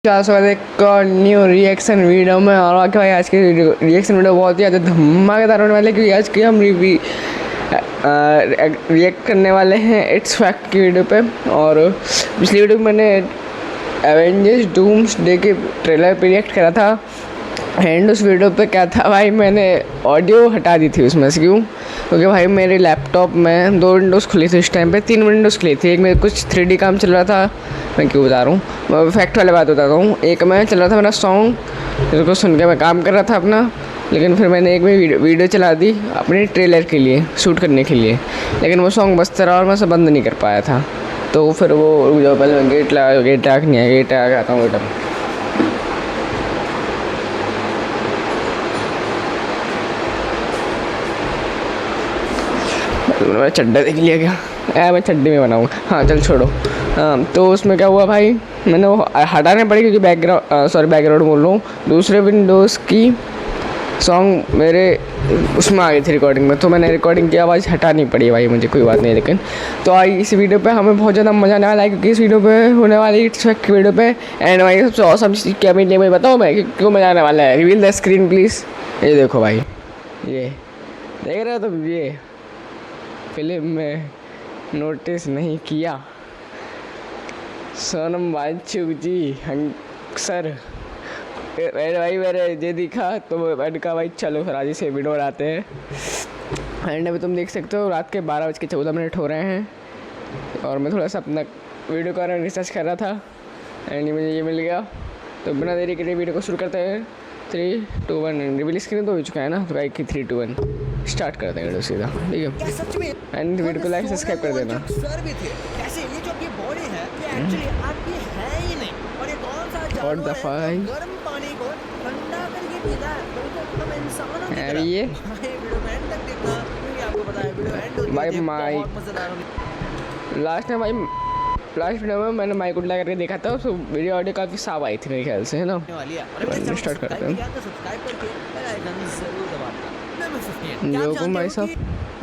क्या स्वागत है एक न्यू रिएक्शन वीडियो में। और आके भाई आज की रिएक्शन वीडियो बहुत ही ज़्यादा धमाकेदार होने वाले, क्योंकि आज की हम रिएक्ट करने वाले हैं इट्स फैक्ट की वीडियो पे। और पिछली वीडियो में मैंने एवेंजर्स डूम्सडे के ट्रेलर पे रिएक्ट करा था। एंड उस वीडियो पे क्या था भाई, मैंने ऑडियो हटा दी थी उसमें से। क्यों? क्योंकि भाई मेरे लैपटॉप में 2 विंडोज़ खुली थी उस टाइम पे, 3 विंडोज़ खुली थी। एक में कुछ 3D काम चल रहा था, मैं क्यों बता रहा हूँ, फैक्ट वाले बात बताता हूँ। एक में चल रहा था मेरा सॉन्ग, जिसको सुन के मैं काम कर रहा था अपना। लेकिन फिर मैंने एक में वीडियो चला दी अपने ट्रेलर के लिए, शूट करने के लिए। लेकिन वो सॉन्ग बजता रहा और मैं उसे बंद नहीं कर पाया था। तो फिर वो जो पहले गेट नहीं है, गेट लगा के आता हूँ बेटा। मैं चड्डा देख लिया क्या? मैं चड्डी में बनाऊँगा। हाँ चल छोड़ो। तो उसमें क्या हुआ भाई, मैंने वो हटाने पड़ी क्योंकि बैकग्राउंड बोल रहा हूँ, दूसरे विंडोज़ की सॉन्ग मेरे उसमें आ गई थी रिकॉर्डिंग में। तो मैंने रिकॉर्डिंग की आवाज़ हटानी पड़ी भाई मुझे, कोई बात नहीं। लेकिन तो आई इस वीडियो पे हमें बहुत ज़्यादा मज़ा आने वाला है, क्योंकि इस वीडियो पे होने वाली इट्स फैक्ट की वीडियो पे। एंड भाई सबसे औसम चीज़ क्या मिली है बताओ मैं, क्यों मज़ा आने वाला है। Reveal the screen please. ये देखो भाई, ये देख रहे हो तुम? ये फिल्म में नोटिस नहीं किया, सोनम वांगचुक जी अक्सर मेरे भाई मेरे ये दिखा तो मैंने कहा भाई चलो फिर आज से वीडियो बनाते हैं। एंड अभी तुम देख सकते हो रात के 12:14 हो रहे हैं और मैं थोड़ा सा अपना वीडियो का रिसर्च कर रहा था। एंड मुझे ये मिल गया, तो बिना देरी के लिए वीडियो को शुरू करते हैं। 3, 2, 1 रिवील स्क्रीन तो हो चुका है ना, तो कि 3, 2, 1 स्टार्ट करते हैं वीडियो सीधा, ठीक है। एंड वीडियो को लाइक सब्सक्राइब कर देना। सर भी थे कैसे ये जो आपकी बॉडी है ये एक्चुअली आपकी है ही नहीं, और ये कौन सा जानवर है गर्म पानी को ठंडा करके पीता है, बिल्कुल एकदम इंसानों की तरह। ये वीडियो में एंड तक देखना, क्योंकि आपको पता है वीडियो एंड होती है बहुत मजेदार होगी। लास्ट वीडियो में मैंने माइक उल्टा करके देखा था, तो वीडियो ऑडियो काफ़ी साफ आई थी मेरे ख्याल से, है ना। स्टार्ट करते हैं। सब्सक्राइब करके बेल आइकन जरूर दबाना। नंबर 15 जो को भाई साहब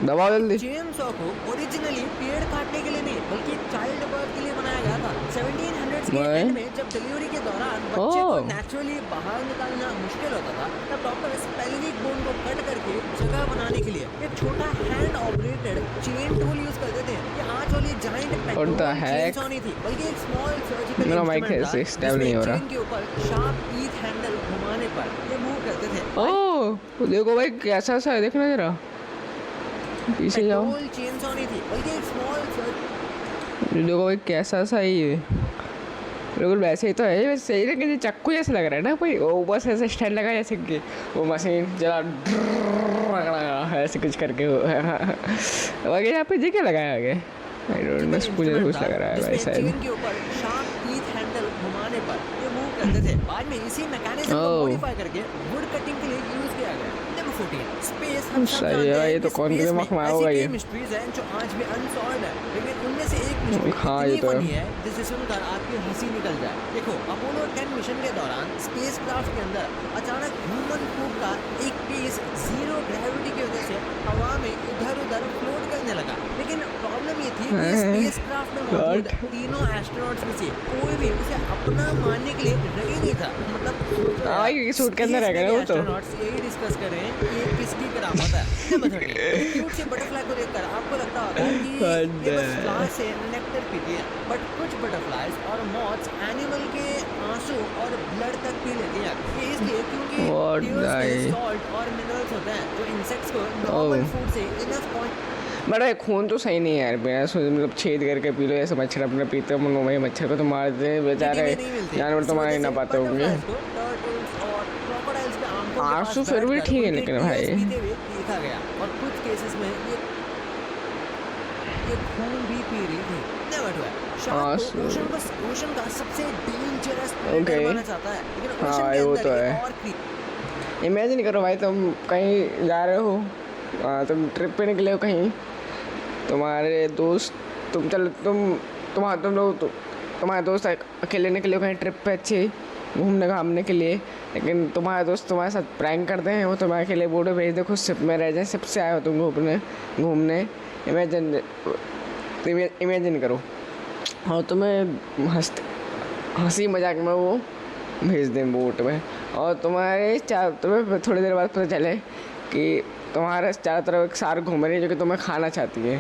दबाओ जल्दी। चेनसॉ को ओरिजिनली पेड़ काटने के लिए नहीं बल्कि चाइल्ड बर्थ के लिए बनाया गया था। 1700s के एंड में जब डिलीवरी के दौरान बच्चे को नेचुरली बाहर निकालना मुश्किल होता था, तब डॉक्टर इस पेल्विक बोन को कट करके जगह बनाने के लिए एक छोटा hand operated chain tool use करते थे। ये आज वाली जायंट पेट्रोल चेनसॉ नहीं थी, बल्कि एक स्मॉल सर्जिकल इंस्ट्रूमेंट था जिसमें चेन के ऊपर शार्प टीथ हैंडल घुमाने पर ये मूव करते थे। ओह देखो भाई कैसा सा है, देखना जरा पीछे जाओ। चेनसॉ नहीं थी बल्कि एक स्मॉल देखो भाई कैसा सा ही है, बिल्कुल वैसे ही तो है, वैसे सही लेकिन ये चक्कू जैसे लग रहा है ना भाई। वो बस ऐसे स्टाइल लगा जैसे कि वो मशीन जरा ऐसे कुछ करके बाकी यहाँ पे ये क्या लगाया आगे, आई डोंट नो, मुझे कुछ लग रहा है भाई शायद। चेन के ऊपर शार्प टीथ हैंडल घुमाने पर ये मूव करते थे। बाद में इसी मैकेनिज्म को मॉडिफाई करके वुड कटिंग के लिए यूज किया गया। Number 14 space. हम सब जानते हैं ये तो कौन के दिमाग में होगा ये मिस्ट्रीज हैं जो आज भी अनसॉल्व्ड है, लेकिन उनमें से एक मिस्ट्री ये तो है जिसे सुनकर आपकी हंसी निकल जाए। देखो अपोलो 10 मिशन के दौरान स्पेसक्राफ्ट के अंदर अचानक ह्यूमन फूड का एक पीस जीरो ग्रेविटी की वजह से हवा में इधर-उधर फ्लोट करने लगा। लेकिन प्रॉब्लम ये थी कि स्पेसक्राफ्ट में मौजूद तीनों एस्ट्रोनॉट्स में से कोई भी उसे अपना मानने के लिए रेडी नहीं था। मतलब ये सूट के अंदर रहेगा वो तो। एस्ट्रोनॉट्स यही डिस्कस कर रहे हैं कि ये किसकी करामत है। नंबर 13 क्यूट से बटरफ्लाई को देखकर आपको लगता होगा कि ये बस फ्लावर से नेक्टर पीती है, बट कुछ बटरफ्लाइज और मॉथ्स एनिमल के आंसू और ब्लड तक पी लेती हैं। ये इसलिए क्योंकि सॉल्ट और मिनरल्स होते हैं जो इंसेक्ट्स को नॉर्मल फूड से इनफ पॉइंट। बड़ा खून तो सही नहीं है यार, बिना मतलब छेद करके पी लो, ऐसे मच्छर अपने पीते हो मन वही मच्छर को तो मार दे बेचारे जानवर तो मार ही ना पाते होंगे। आंसू फिर भी ठीक है, लेकिन भाई देखा गया और कुछ केसेस में ये खून भी पी रही थी। ओशन का सबसे डेंजरस प्रेडेटर माना जाता है, लेकिन ओशन के अंदर एक और इमेजिन करो भाई, तुम कहीं जा रहे हो, तुम ट्रिप पे निकले हो कहीं, तुम्हारे दोस्त तुम्हारे दोस्त अकेले निकले हो कहीं ट्रिप पे अच्छे घूमने घामने के लिए, लेकिन तुम्हारे दोस्त तुम्हारे साथ प्रैंक करते हैं, वो तुम्हारे अकेले बोर्ड भेज दे खुद शिप में रह जाए, शिप से आए हो तुम घूमने। इमेजिन करो और तुम्हें हंसी मजाक में वो भेज दें बोट में, और तुम्हें थोड़ी देर बाद पता चले कि तुम्हारे चारों तरफ एक सार घूम रही है जो कि तुम्हें खाना चाहती है,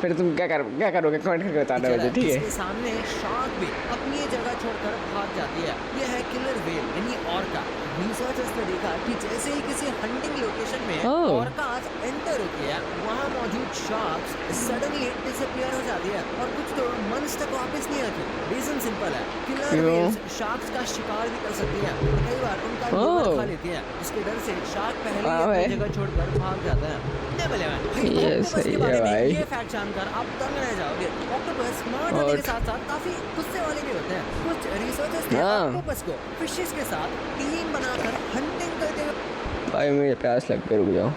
फिर तुम क्या करोगे कमेंट करके बताना मुझे, ठीक है। इसके सामने शार्क भी अपनी जगह छोड़कर भाग जाती है। यह है किलर व्हेल यानी ऑर्का। रिसर्चर्स ने देखा कि जैसे ही किसी हंटिंग लोकेशन में ऑर्कास एंटर होती है, वहाँ मौजूद शार्क्स सडनली डिसअपीयर हो जाती है और कुछ तो मंथ्स तक वापस नहीं आती। रीजन सिंपल है, किलर व्हेल्स शार्क्स का शिकार भी कर सकती है और कई बार उनका लिवर खा लेती है। इसके डर से शार्क पहले ही अपनी जगह छोड़कर भाग जाता है। ये सही है भाई। ये फैक्ट जानकर आप दंग रह जाओगे। ऑक्टोपस स्मार्ट होने के साथ साथ काफी गुस्से वाले भी होते हैं। कुछ रिसर्चर्स ने ऑक्टोपस को फिशेस के साथ टीम बनाकर हंटिंग करते हुए। भाई मुझे प्यास लग गई, रुक जाओ।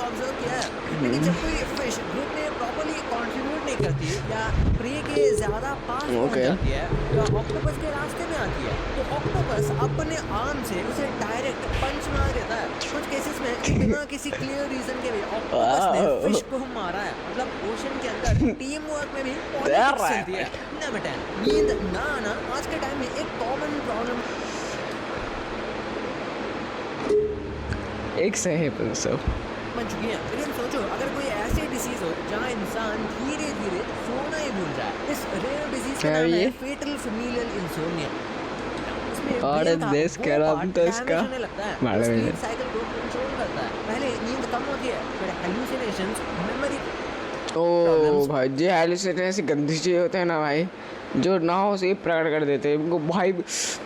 ऑब्जर्व किया है, लेकिन जब कोई फिश ग्रुप में प्रॉपर्ली कंट्रीब्यूट नहीं करती या प्रे के ज्यादा पास पहुंच जाती है या ऑक्टोपस के रास्ते में आती है, तो ऑक्टोपस अपने आर्म से उसे डायरेक्ट पंच मार देता है। कुछ केसेस में बिना किसी क्लियर रीजन के भी ऑक्टोपस ने फिश को मारा है। मतलब ओशन के अंदर टीम वर्क में भी पॉलिटिक्स चलती है। नंबर 10, नींद ना आना आज के टाइम में एक कॉमन प्रॉब्लम एक सही सब बन चुकी है। लेकिन सोचो अगर कोई ऐसी डिसीज हो जहाँ इंसान धीरे धीरे सोना ही भूल जाए। इस रेयर डिसीज का नाम है फेटल फैमिलियल इंसोम्निया। और देश कह रहा हूं तो इसका स्लीप साइकिल को कंट्रोल करता है। पहले नींद कम होती है, फिर हैलुसिनेशंस, मेमोरी। ओ भाई जी, हैलुसिनेशन ऐसी गंदी चीज होते हैं ना भाई, जो ना हो से प्रकट कर देते हैं। उनको भाई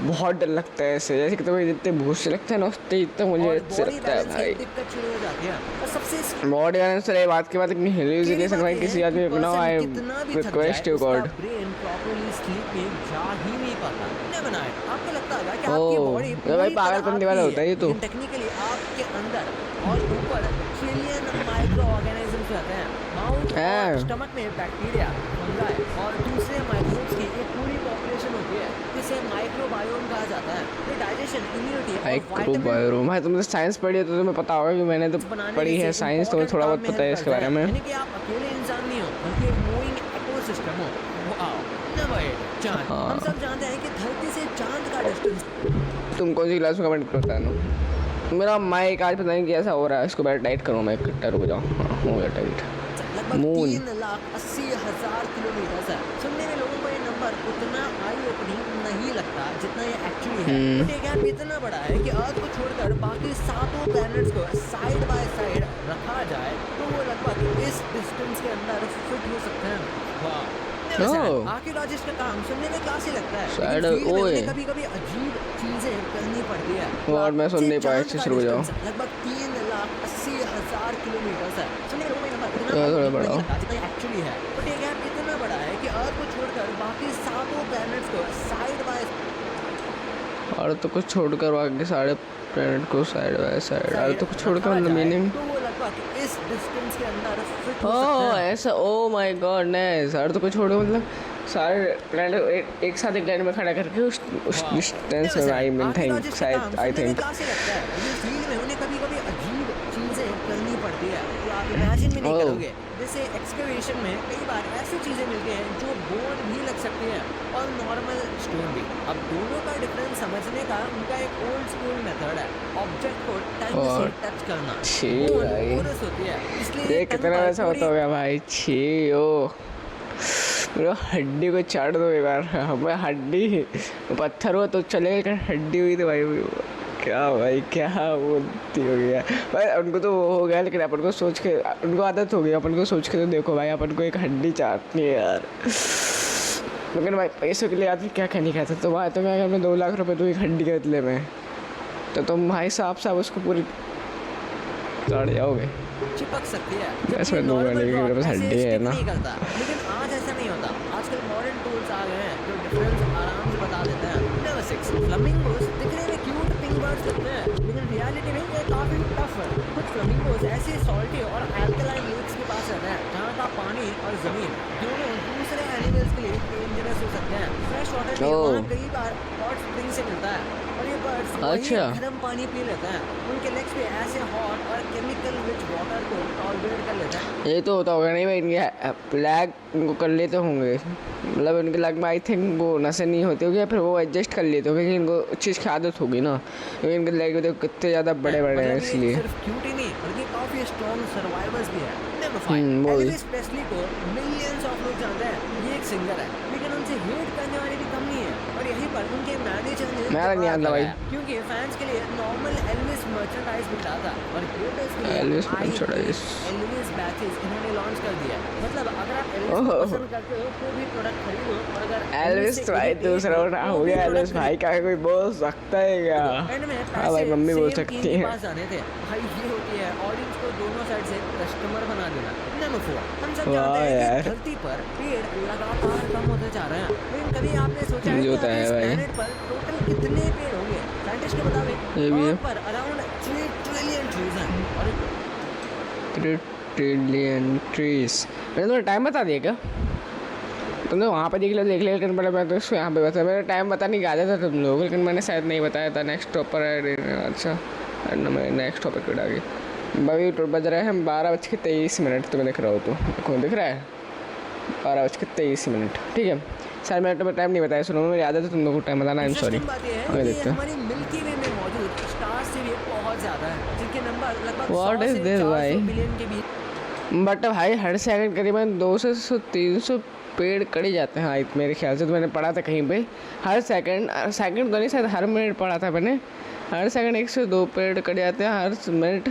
बहुत डर लगता है ऐसे, जैसे कि तुम्हें जितने भूत से लगता है ना उससे इतना मुझे अच्छे लगता है भाई। बॉडी बैलेंस से बात की बात इतनी हेलुसिनेशन भाई किसी आदमी को ना, I request you God. Brain properly sleep में जा ही नहीं पाता। क्या बनाए आपको लगता है कि आपकी बॉडी भाई पागलपंती वाला होता है ये तो। टेक्निकली आपके अंदर और ऊपर ट्रिलियन माइक्रो ऑर्गेनिजम्स रहते हैं। माउथ और स्टमक में बैक्टीरिया, फंगाई और दूसरे माइक्रोब्स की एक पूरी पॉपुलेशन होती है जिसे माइक्रोबायोम कहा जाता है। ये डाइजेशन, इम्यूनिटी और माइक्रोबायोम। भाई तुमने साइंस पढ़ी है तो तुम्हें पता होगा कि मैंने तो पढ़ी है साइंस, तो थोड़ा बहुत पता है इसके बारे में। यानी कि आप अकेले इंसान नहीं हो बल्कि एक मूविंग इकोसिस्टम हो। चांद, हम सब जानते हैं कि धरती से चांद का डिस्टेंस। तुम कौन सी क्लास में कमेंट करता है ना? मेरा माइक आज पता नहीं कैसा हो रहा है, इसको बैठ टाइट करूँ मैं इकट्ठा, रुक जाओ। हाँ हो गया टाइट। लगभग 3,80,000 किलोमीटर है। सुनने में लोगों को ये नंबर उतना आई ओपनिंग नहीं लगता जितना ये एक्चुअली है। बट ये गैप इतना बड़ा है कि अर्थ को छोड़कर बाकी सातों प्लैनेट्स को साइड बाय साइड रखा जाए तो वो लगभग इस डिस्टेंस के अंदर फिट हो सकते हैं। वाह, आर्कियोलॉजिस्ट का काम सुनने में क्लासी लगता है, कभी कभी अजीब चीजें करनी पड़ती है। वर्ड में सुन नहीं पाया, इससे रुक जाओ। लगभग 3,80,000 किलोमीटर है। सुनने में थोड़ा बड़ा जितना एक्चुअली है, बट ये गैप इतना बड़ा है कि अर्थ को छोड़कर बाकी सातों प्लैनेट्स को साइड बाय अर्थ को छोड़कर बाकी सारे प्लैनेट को साइड बाय साइड, अर्थ को छोड़कर मीनिंग तो वो लगभग इस डिस्टेंस के अंदर फिट हो सकते हैं। ऐसा, ओ माय गॉड नाइस। अर्थ को छोड़कर मतलब सारे प्लैनेट एक साथ एक लाइन में खड़ा करके उस डिस्टेंस में आई मीन थिंक शायद आई थिंक फील्ड में उन्हें कभी-कभी अजीब चीजें करनी पड़ती है तो आप इमेजिन भी नहीं करोगे। जैसे एक्सकवेशन में कई बार ऐसी चीजें मिलती हैं जो बोन भी लग सकती हैं और नॉर्मल स्टोन भी। अब दोनों का डिफरेंस समझने का उनका एक ओल्ड स्कूल मेथड है, ऑब्जेक्ट को टंग से टच करना। पोरस होती है इसलिए कितना ऐसा होता होगा भाई। छी ओ मेरा हड्डी को चाट दो एक बार। हमें हड्डी पत्थर हो तो चलेगा, हड्डी हुई तो भाई क्या भाई क्या बोलती हो गया भाई। उनको तो वो हो गया, लेकिन अपन को सोच के उनको आदत हो गई। अपन को सोच के तो देखो भाई, अपन को एक हड्डी चाटनी है यार। लेकिन भाई पैसों के लिए आदमी क्या क्या नहीं कहता। तो भाई तो मैं अपने 2 लाख रुपए तो एक हड्डी के बदले में, तो तुम भाई साहब उसको पूरी चढ़ जाओगे। चिपक सकती है ऐसे में 2 घंटे की मेरे पास हड्डी है ना। लेकिन आज ऐसा नहीं होता। आजकल मॉडर्न टूल्स आ गए हैं जो डिफरेंस आराम से बता देते हैं। नंबर 6, फ्लेमिंगोस दिखने में क्यूट पिंक बर्ड्स लगते हैं, लेकिन रियलिटी में ये काफी टफ है। कुछ फ्लेमिंगोस ऐसे सॉल्टी और अल्कलाइन लेक्स के पास रहते हैं जहाँ का पानी और जमीन दोनों दूसरे एनिमल्स के लिए डेंजरस हो सकते हैं। फ्रेश वाटर कई बार हॉट स्प्रिंग से मिलता है और ये बर्ड्स वही अच्छा। गर्म पानी पी लेते हैं। उनके लेग्स पे ऐसे हॉट और केमिकल रिच वाटर को टॉलरेट कर लेते हैं। ये तो होता होगा नहीं भाई, इनके लैग इनको कर लेते होंगे, मतलब इनके लैग में आई थिंक वो नसें नहीं होती होगी, या फिर वो एडजस्ट कर लेते होंगे क्योंकि इनको उस चीज़ की आदत होगी ना, क्योंकि इनके लैग देखो कितने ज़्यादा बड़े बड़े हैं मतलब ये इसलिए। सिर्फ क्यूट ही नहीं बल्कि काफी स्ट्रॉन्ग सर्वाइवर्स भी है। बोल। एल्विस प्रेस्ली को मिलियंस ऑफ लोग जानते हैं, ये एक सिंगर है, लेकिन उनसे हेट करने वाले भी कम नहीं है। और यही पर उनके मैनेजर ने मेरा नहीं आता भाई, क्योंकि फैंस के लिए नॉर्मल एल्विस मर्चेंडाइज मिलता था और हेटर्स के लिए एल्विस मर्चेंडाइज एल्विस बैचेस इन्होंने लॉन्च कर दिया। मतलब अगर आप एल्विस को पसंद करते हो कोई भी प्रोडक्ट खरीदो, और अगर एल्विस तो भाई दूसरा हो गया, एल्विस भाई का कोई बोल सकता है क्या? हाँ भाई मम्मी बोल सकती है। पास आने थे भाई, ये होती है ऑडियंस को दोनों साइड से कस्टमर बना देना। नंबर 4, हम सब जानते हैं कि धरती पर पेड़ लगातार कम होते जा रहे हैं, लेकिन कभी आपने सोचा है कि इस प्लैनेट पर टोटल कितने पेड़ होंगे? साइंटिस्ट के मुताबिक अर्थ पर अराउंड 3 ट्रिलियन ट्रीज हैं। और 3 ट्रिलियन ट्रीज, मैंने तो टाइम बता दिया क्या? तुमने वहाँ पे देख लिया लेकिन पहले मैं तो इसको यहाँ पे बता, मेरा टाइम बता नहीं गया था तुम लोग, लेकिन मैंने शायद नहीं बताया था। नेक्स्ट टॉपर है, अच्छा मैं नेक्स्ट टॉपिक पे डाली। अभी बज रहे हैं 12:23, तुम्हें दिख रहा हो तो कौन दिख रहा है? 12:23, ठीक है। सर मैंने टाइम नहीं बताया, सुनो मेरी आदत है तुम लोगों को टाइम बताना, आई एम सॉरी। हमें देखते हैं हमारी मिल्की वे में मौजूद स्टार्स से भी बहुत ज़्यादा है, जिनके नंबर लगभग 100 से 400 बिलियन के बीच। बट भाई हर सेकंड करीबन 200 से 300 पेड़ कटे जाते हैं हाइट, मेरे ख्याल से तो मैंने पढ़ा था कहीं पे। हर सेकंड तो नहीं, शायद हर मिनट पढ़ा था मैंने। हर सेकंड 1 से 2 पेड़ कट जाते हैं, हर मिनट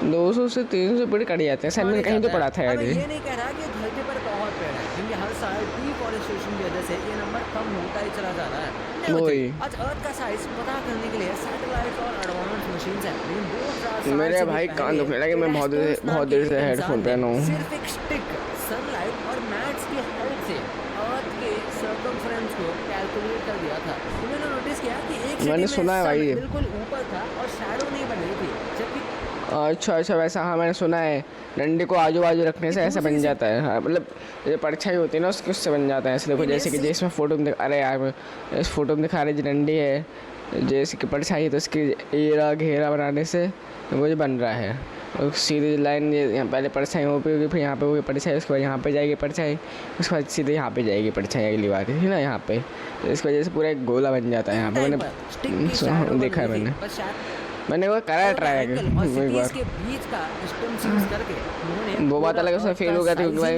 200 से 300 पेड़ कट जाते हैं, शायद मैंने कहीं तो पढ़ा था यार। ये नहीं कह रहा कि धरती पर बहुत पेड़ है, क्योंकि हर साल डिफॉरेस्टेशन की वजह से ये नंबर कम होता ही चला जा रहा है। वही आज अर्थ का साइज पता करने के लिए सैटेलाइट और एडवांस मशीन्स हैं, लेकिन 2000 साल मेरे भाई कान दुखने लगे, मैं बहुत देर से हेडफोन पहना हूँ। सिर्फ एक स्टिक, सनलाइट और मैट्स की हेल्प से अर्थ के सर्कमफ्रेंस को कैलकुलेट कर दिया था। उन्होंने नोटिस किया कि एक मैंने सुना है भाई, बिल्कुल ऊपर था और शैडो नहीं बन रही थी, जबकि अच्छा वैसा, हाँ मैंने सुना है डंडे को आजू बाजू रखने से ऐसा बन जाता है। हाँ मतलब ये परछाई होती है ना उसकी, उससे बन जाता है। ऐसे देखो जैसे कि जिसमें फ़ोटो में अरे यार इस फोटो में दिखा रहे जो डंडी है जैसे कि परछाई है, तो उसकी एरा घेरा बनाने से वो जो बन रहा है, और सीधी लाइन ये यहाँ पहले परछाई हो पे होगी, फिर यहाँ पे होगी परछाई, उसके बाद यहाँ पे जाएगी परछाई, उसके बाद सीधे यहाँ पे जाएगी परछाई अगली बार है ना यहाँ पे, तो इस वजह से पूरा एक गोला बन जाता है यहाँ पे। मैंने देखा है, मैंने वो करा ट्राई एक बार, वो बात अलग उसमें फेल हो गया था क्योंकि भाई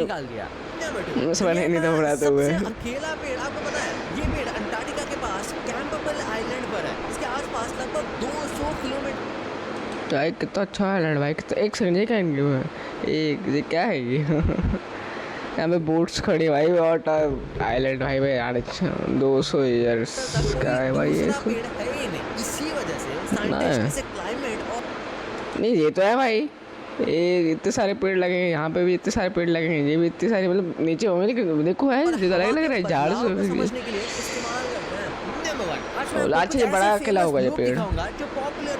उसमें नहीं था बनाते हुए। अकेला पेड़ आपको पता है, ये पेड़ अंटार्कटिका के पास कैंपबेल आइलैंड पर है, इसके आसपास लगभग 200 किलोमीटर। भाई कितना अच्छा आइलैंड भाई, कितना एक सेकंड ये क्या ये क्या है ये यहाँ पे बोट्स खड़ी भाई, और आइलैंड भाई यार 200 ईयर्स का है भाई ये, इसी वजह से साइंटिस्ट इसे क्लाइमेट और नहीं ये तो है भाई, ये इतने सारे पेड़ लगेंगे, यहाँ पे भी इतने सारे पेड़ लगेंगे, ये भी इतने सारे मतलब नीचे होंगे, लेकिन देखो है ज़्यादा लग रहा है झाड़ से समझने के लिए इस्तेमाल करते हैं। नंबर 1 अच्छे बड़ा किला होगा ये पेड़, जो पॉपुलर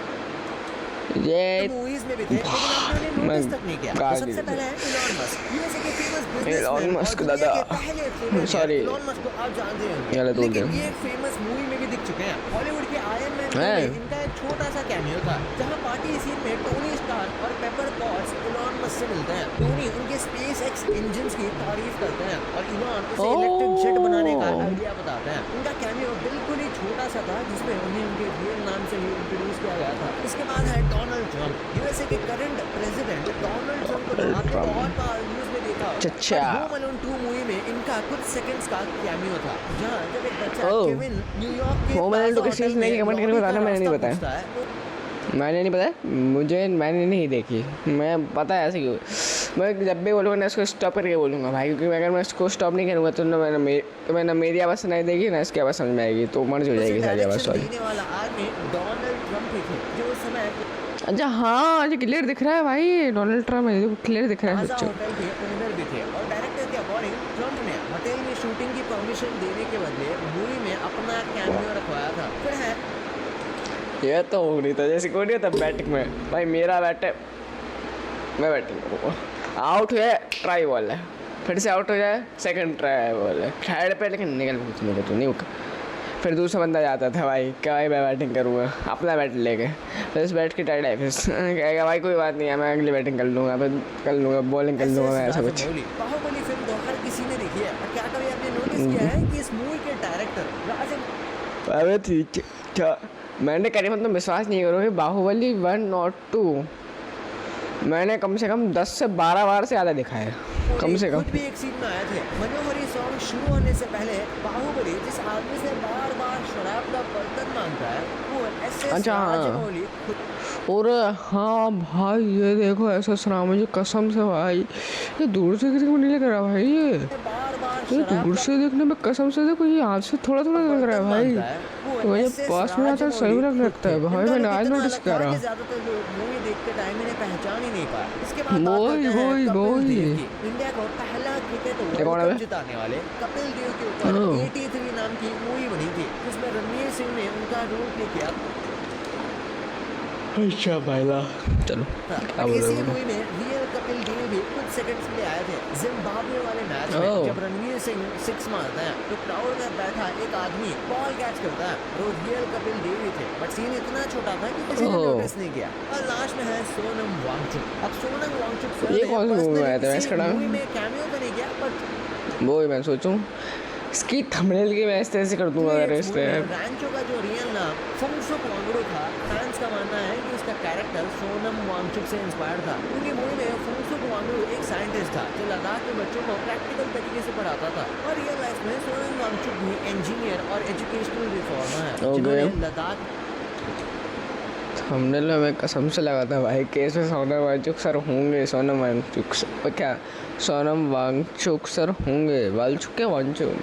ये मूवीज में भी थे, लेकिन आपने नोटिस तक नहीं किया। तो सबसे पहले है इलॉन मस्क, यूएसए के फेमस बिजनेसमैन, इलॉन मस्क दादा, सॉरी इलॉन मस्क को आप जानते हैं, लेकिन ये फेमस मूवी में भी दिख चुके हैं। हॉलीवुड के आयरन मैन में इनका एक छोटा सा कैमियो था, जहां पार्टी सीन में टोनी स्टार्क और पेपर पॉट्स इलॉन मस्क से मिलते हैं। टोनी उनके स्पेस एक्स इंजन्स की तारीफ करते हैं और इलॉन उसे इलेक्ट्रिक जेट बनाने का आइडिया बताते हैं। उनका कैमियो बिल्कुल ही छोटा सा था, जिसमें उन्हें उनके रियल नाम से ही इंट्रोड्यूस किया गया था। इसके बाद है डोनाल्ड ट्रंप, यूएसए के करंट प्रेसिडेंट डोनाल्ड ट्रंप को आपने बहुत बार न्यूज़ में देखा होगा। होम अलोन 2 मूवी में इनका कुछ सेकंड्स का कैमियो था, जहां जब एक बच्चा केविन न्यूयॉर्क के होम अलोन 2 किसी ने नहीं कमेंट करके बताना, मैंने नहीं बताया, मैंने नहीं देखी। मैं पता है ऐसे क्यों, मैं जब भी बोलूँगा ना इसको स्टॉप करके बोलूँगा भाई, क्योंकि अगर मैं इसको स्टॉप नहीं करूँगा तो मैंने मेरी आवाज़ सुनाई देगी ना, इसकी आवाज़ समझ में आएगी तो मर्ज हो जाएगी सारी आवाज़। सॉरी अच्छा हाँ ये क्लियर दिख रहा है भाई, डोनाल्ड ट्रम्प है, क्लियर दिख रहा है सच्ची। ओनर भी थे और डायरेक्टर के अकॉर्डिंग ट्रम्प ने होटल में शूटिंग की परमिशन देने के बदले मूवी में अपना कैमियो रखवाया था। फिर है ये तो हो नहीं था जैसे कोई नहीं था बैटिंग में भाई, मेरा बैट मैं बैटिंग करूँगा, आउट है ट्राई बॉल है, फिर से आउट हो जाए सेकंड ट्राई बॉल है, थर्ड पे लेकिन निकल नहीं फिर दूसरा बंदा जाता था भाई, क्या भाई मैं बैटिंग करूँगा, अपना बैट लेके फिर इस बैट की टाइट है, फिर कहेगा भाई कोई बात नहीं है, मैं अगली बैटिंग कर लूँगा, फिर कर लूँगा, बॉलिंग कर लूँगा मैं, ऐसा कुछ। बाहुबली फिल्म तो हर किसी ने देखी है, और क्या कभी आपने नोटिस किया है कि इस मूवी के डायरेक्टर अरे ठीक है, मैंने करीबन मतलब विश्वास नहीं करोगे, बाहुबली 1 और 2 मैंने कम से कम 10 से 12 बार से ज़्यादा देखा है, कम से कम। खुद भी एक सीन में आए थे। मनोहरी सॉन्ग शुरू होने से पहले बाहुबली जिस आदमी से बार बार शराब का बर्तन मांगता है वो SS अच्छा, हाँ। राजमौली और हाँ भाई ये देखो SS राजमौली, कसम से भाई ये दूर से देखने में नहीं लग रहा भाई, ये बार बार दूर से देखने में कसम से देखो, ये हाथ से थोड़ा थोड़ा लग रहा है भाई, तो ये पास में आता है सही लगता है भाई, मैंने आज नोटिस करा। ज्यादातर लोग मूवी देखते टाइम इन्हें पहचान ही नहीं पाए। इसके बाद वही इंडिया को पहला क्रिकेट वर्ल्ड कप जिताने वाले कपिल देव के ऊपर 83 नाम की मूवी बनी थी, जिसमें रणवीर सिंह ने उनका रोल प्ले किया। अच्छा भाईला चलो, इसी मूवी में रियल कपिल देव भी कुछ सेकंड्स के लिए आए थे। जिम्बाब्वे वाले मैच में जब रणवीर सिंह 6 मारता है तो क्राउड में बैठा एक आदमी बॉल कैच करता है, वो रियल कपिल देव ही थे, बट सीन इतना छोटा था कि किसी ने नोटिस नहीं किया। और लास्ट में है सोनम वांगचुक। अब सोनम वांगचुक सर ये कौन सी मूवी में मूवी में कैमियो तो नहीं किया, बट वो मैं सोचूं इसकी थंबनेल की मैं इस तरह से कर दूंगा अगर इस तरह। रैंचो का जो रियल नाम फंगसुक वांगडू था, फैंस का मानना है कि उसका कैरेक्टर सोनम वांगचुक से इंस्पायर्ड था, क्योंकि मूवी में फंगसुक वांगडू एक साइंटिस्ट था जो लद्दाख के बच्चों को प्रैक्टिकल तरीके से पढ़ाता था, और रियल लाइफ में सोनम वांगचुक भी इंजीनियर और एजुकेशनल रिफॉर्मर है जिन्होंने लद्दाख। थंबनेल में मैं कसम से लगा था भाई केस में सोनम वांगचुक सर होंगे, सोनम वांगचुक क्या सोनम वांगचुक सर होंगे, वालचुक के वांगचुक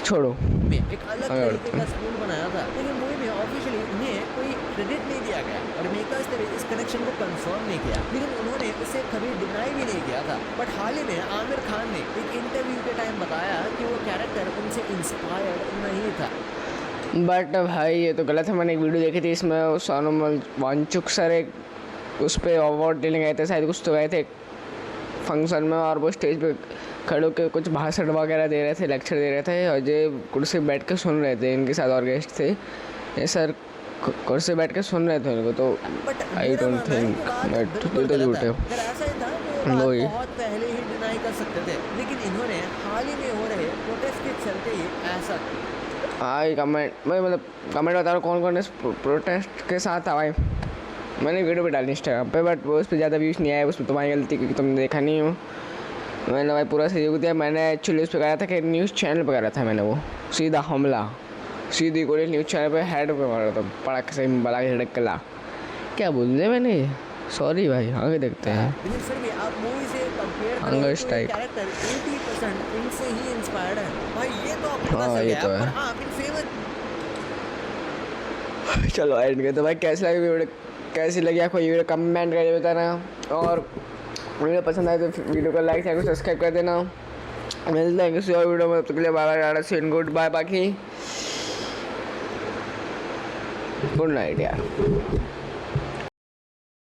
छोड़ो। एक अलग तरीके का स्कूल बनाया था, लेकिन मूवी में ऑफिशियली उन्हें कोई क्रेडिट नहीं दिया गया और मेकर्स ने इस कनेक्शन को कंफर्म नहीं किया, लेकिन उन्होंने इसे कभी डिनाई भी नहीं किया था। बट हाल ही में आमिर खान ने एक इंटरव्यू के टाइम बताया कि वो कैरेक्टर उनसे इंस्पायर्ड नहीं था। बट भाई ये तो गलत है, मैंने एक वीडियो देखी थी, इसमें सोनम वांगचुक सर एक उस पर अवार्ड देने गए थे, शायद कुछ तो गए थे फंक्शन में, और वो स्टेज पे खड़े होकर कुछ भाषण वगैरह दे रहे थे, लेक्चर दे रहे थे, और ये कुर्सी बैठ के सुन रहे थे, इनके साथ और गेस्ट थे, ये सर कुर्सी बैठ के सुन रहे थे उनको, तो आई डोंट थिंक ये तो झूठ है। वही बहुत पहले ही डिनाई कर सकते थे, लेकिन इन्होंने हाल ही में हो रहे प्रोटेस्ट के चलते ही ऐसा। हाँ कमेंट मैं मतलब कमेंट बता रहा हूँ कौन कौन इस प्रोटेस्ट के साथ था भाई, मैंने वीडियो भी डाली इंस्टाग्राम पे, बट वो उस पर ज़्यादा व्यूज़ नहीं आया, उसमें तुम्हारी गलती क्योंकि तुमने देखा नहीं हो। मैंने भाई पूरा सहयोग दिया, मैंने एक्चुअली उस पर करा था कि न्यूज़ चैनल पर करा था मैंने, वो सीधा हमला सीधी गोली न्यूज़ चैनल पे हेड पे मारा था, पड़क से बड़ा झड़कला, क्या बोल दिया मैंने, सॉरी भाई, आगे देखते हैं। लेकिन फिर भी आप मूवी से कंपेयर करो तो कैरेक्टर 80% इनसे ही इंस्पायर्ड है भाई, ये तो आपको पता चल गया। पर हां इन फेमस चलो एंड करते। तो भाई कैसी लगी आपको ये वीडियो कमेंट करके बताना, और वीडियो पसंद आए तो वीडियो को लाइक चैनल को सब्सक्राइब कर देना। मिलते हैं किसी और वीडियो में, तब तक के लिए bye bye, seen good bye, बाकी गुड नाइट यार।